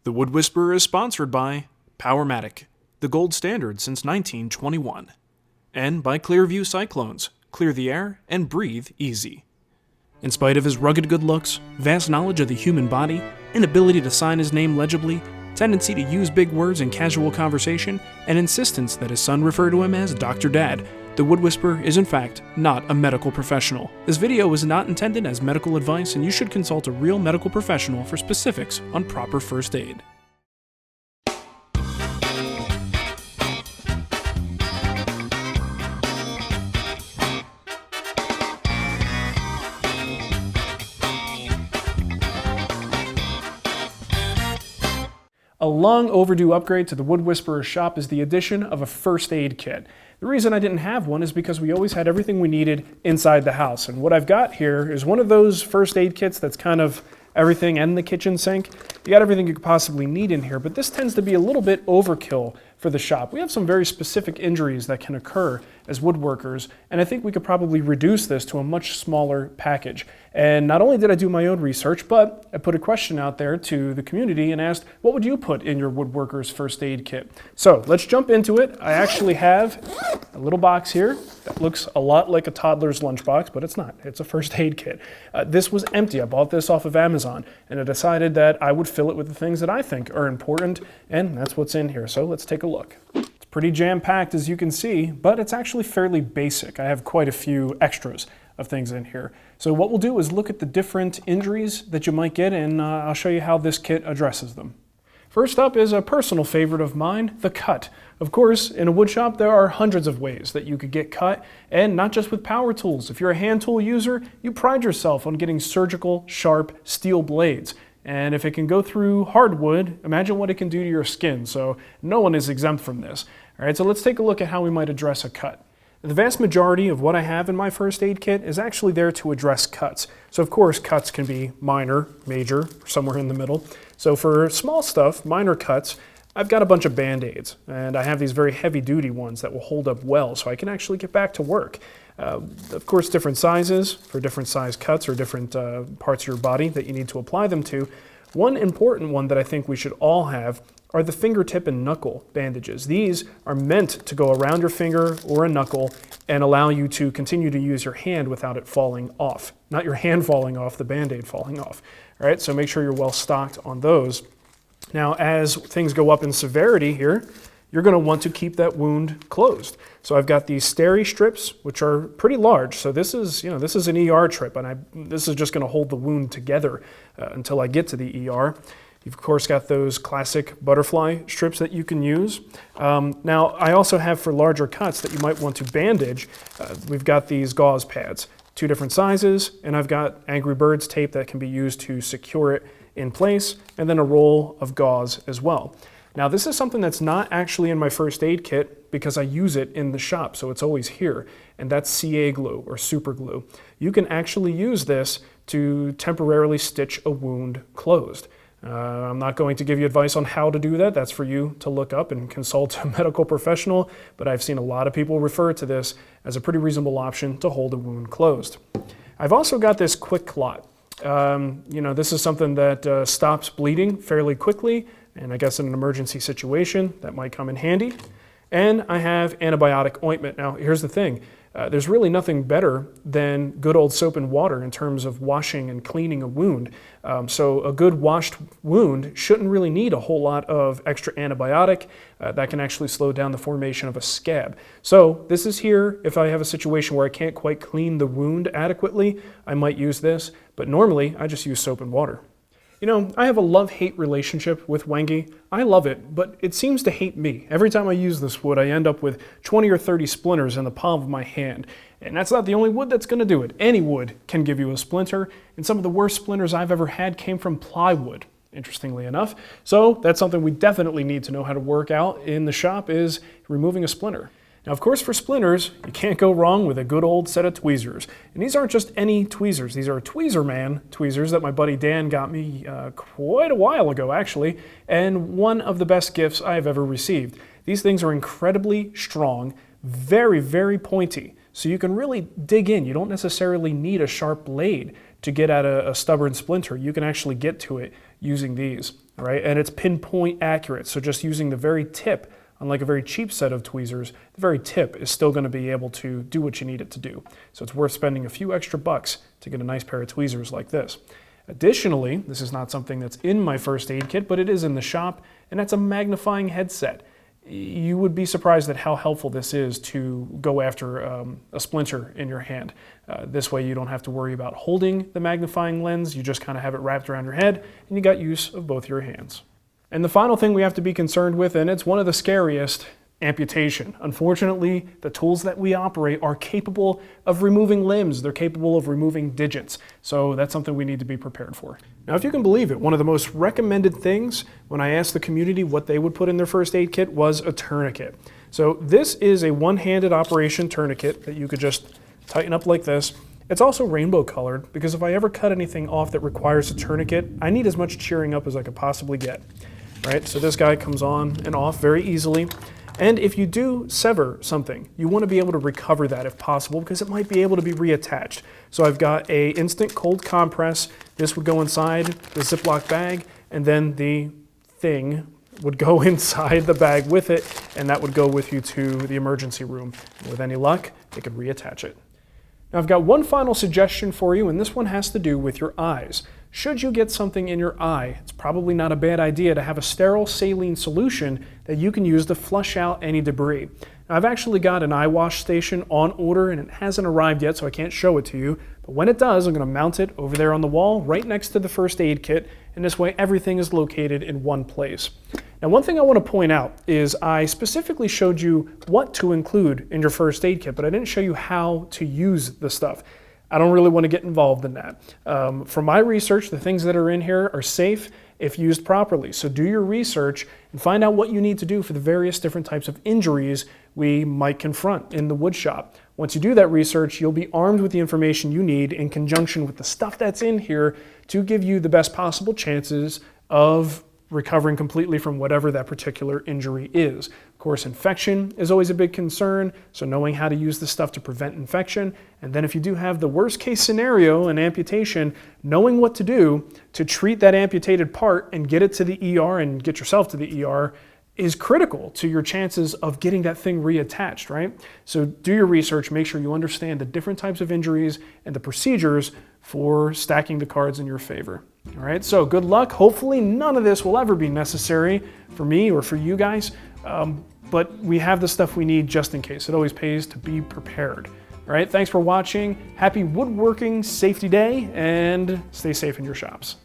The Wood Whisperer is sponsored by Powermatic, the gold standard since 1921, and by Clearview Cyclones, clear the air and breathe easy. In spite of his rugged good looks, vast knowledge of the human body, inability to sign his name legibly, tendency to use big words in casual conversation, and insistence that his son refer to him as Dr. Dad, the Wood Whisperer is in fact not a medical professional. This video is not intended as medical advice, and you should consult a real medical professional for specifics on proper first aid. A long overdue upgrade to the Wood Whisperer shop is the addition of a first aid kit. The reason I didn't have one is because we always had everything we needed inside the house. And what I've got here is one of those first aid kits that's kind of everything and the kitchen sink. You got everything you could possibly need in here, but this tends to be a little bit overkill for the shop. We have some very specific injuries that can occur as woodworkers, and I think we could probably reduce this to a much smaller package. And not only did I do my own research, but I put a question out there to the community and asked, what would you put in your woodworker's first aid kit? So let's jump into it. I actually have a little box here that looks a lot like a toddler's lunchbox, but it's not. It's a first aid kit. This was empty. I bought this off of Amazon, and I decided that I would fill it with the things that I think are important, and that's what's in here. So let's take a look. It's pretty jam-packed, as you can see, but it's actually fairly basic. I have quite a few extras of things in here. So what we'll do is look at the different injuries that you might get, and I'll show you how this kit addresses them. First up is a personal favorite of mine, the cut. Of course, in a wood shop, there are hundreds of ways that you could get cut, and not just with power tools. If you're a hand tool user, you pride yourself on getting surgical, sharp steel blades. And if it can go through hardwood, imagine what it can do to your skin. So no one is exempt from this. All right, so let's take a look at how we might address a cut. The vast majority of what I have in my first aid kit is actually there to address cuts. So of course, cuts can be minor, major, somewhere in the middle. So for small stuff, minor cuts, I've got a bunch of band-aids, and I have these very heavy-duty ones that will hold up well, so I can actually get back to work. Of course, different sizes for different size cuts or different parts of your body that you need to apply them to. One important one that I think we should all have are the fingertip and knuckle bandages. These are meant to go around your finger or a knuckle and allow you to continue to use your hand without it falling off. Not your hand falling off, the band-aid falling off. All right, so make sure you're well stocked on those. Now, as things go up in severity here, you're going to want to keep that wound closed. So I've got these Steri-Strips, which are pretty large. So this is an ER trip, and this is just going to hold the wound together until I get to the ER. You've of course got those classic butterfly strips that you can use. Now I also have for larger cuts that you might want to bandage. We've got these gauze pads, 2 different sizes, and I've got Angry Birds tape that can be used to secure it in place, and then a roll of gauze as well. Now this is something that's not actually in my first aid kit because I use it in the shop, so it's always here, and that's CA glue or super glue. You can actually use this to temporarily stitch a wound closed. I'm not going to give you advice on how to do that. That's for you to look up and consult a medical professional, but I've seen a lot of people refer to this as a pretty reasonable option to hold a wound closed. I've also got this quick clot. This is something that stops bleeding fairly quickly, and I guess in an emergency situation that might come in handy. And I have antibiotic ointment. Now here's the thing, there's really nothing better than good old soap and water in terms of washing and cleaning a wound. So a good washed wound shouldn't really need a whole lot of extra antibiotic. That can actually slow down the formation of a scab. So this is here if I have a situation where I can't quite clean the wound adequately, I might use this, but normally I just use soap and water. You know, I have a love-hate relationship with Wengi. I love it, but it seems to hate me. Every time I use this wood, I end up with 20 or 30 splinters in the palm of my hand. And that's not the only wood that's going to do it. Any wood can give you a splinter, and some of the worst splinters I've ever had came from plywood, interestingly enough. So that's something we definitely need to know how to work out in the shop, is removing a splinter. Now, of course, for splinters, you can't go wrong with a good old set of tweezers. And these aren't just any tweezers. These are Tweezerman tweezers that my buddy Dan got me quite a while ago, actually, and one of the best gifts I have ever received. These things are incredibly strong, very, very pointy, so you can really dig in. You don't necessarily need a sharp blade to get at a stubborn splinter. You can actually get to it using these. all right? And it's pinpoint accurate. So just using the very tip, unlike a very cheap set of tweezers, the very tip is still going to be able to do what you need it to do. So it's worth spending a few extra bucks to get a nice pair of tweezers like this. Additionally, this is not something that's in my first aid kit, but it is in the shop, and that's a magnifying headset. You would be surprised at how helpful this is to go after a splinter in your hand. This way you don't have to worry about holding the magnifying lens, you just kind of have it wrapped around your head, and you got use of both your hands. And the final thing we have to be concerned with, and it's one of the scariest, amputation. Unfortunately, the tools that we operate are capable of removing limbs. They're capable of removing digits. So that's something we need to be prepared for. Now, if you can believe it, one of the most recommended things when I asked the community what they would put in their first aid kit was a tourniquet. So this is a one-handed operation tourniquet that you could just tighten up like this. It's also rainbow colored because if I ever cut anything off that requires a tourniquet, I need as much cheering up as I could possibly get. Right? So this guy comes on and off very easily. And if you do sever something, you want to be able to recover that if possible because it might be able to be reattached. So I've got a instant cold compress. This would go inside the Ziploc bag, and then the thing would go inside the bag with it, and that would go with you to the emergency room. And with any luck, they could reattach it. Now I've got one final suggestion for you, and this one has to do with your eyes. Should you get something in your eye, it's probably not a bad idea to have a sterile saline solution that you can use to flush out any debris. Now, I've actually got an eye wash station on order and it hasn't arrived yet, so I can't show it to you. But when it does, I'm going to mount it over there on the wall right next to the first aid kit, and this way everything is located in one place. Now, one thing I want to point out is I specifically showed you what to include in your first aid kit, but I didn't show you how to use the stuff. I don't really want to get involved in that. From my research, the things that are in here are safe if used properly. So do your research and find out what you need to do for the various different types of injuries we might confront in the wood shop. Once you do that research, you'll be armed with the information you need in conjunction with the stuff that's in here to give you the best possible chances of recovering completely from whatever that particular injury is. Of course, infection is always a big concern, so knowing how to use the stuff to prevent infection, and then if you do have the worst case scenario, an amputation, knowing what to do to treat that amputated part and get it to the ER and get yourself to the ER is critical to your chances of getting that thing reattached, right? So do your research, make sure you understand the different types of injuries and the procedures for stacking the cards in your favor. All right, so good luck. Hopefully none of this will ever be necessary for me or for you guys, but we have the stuff we need just in case. It always pays to be prepared. All right, thanks for watching. Happy Woodworking Safety Day, and stay safe in your shops.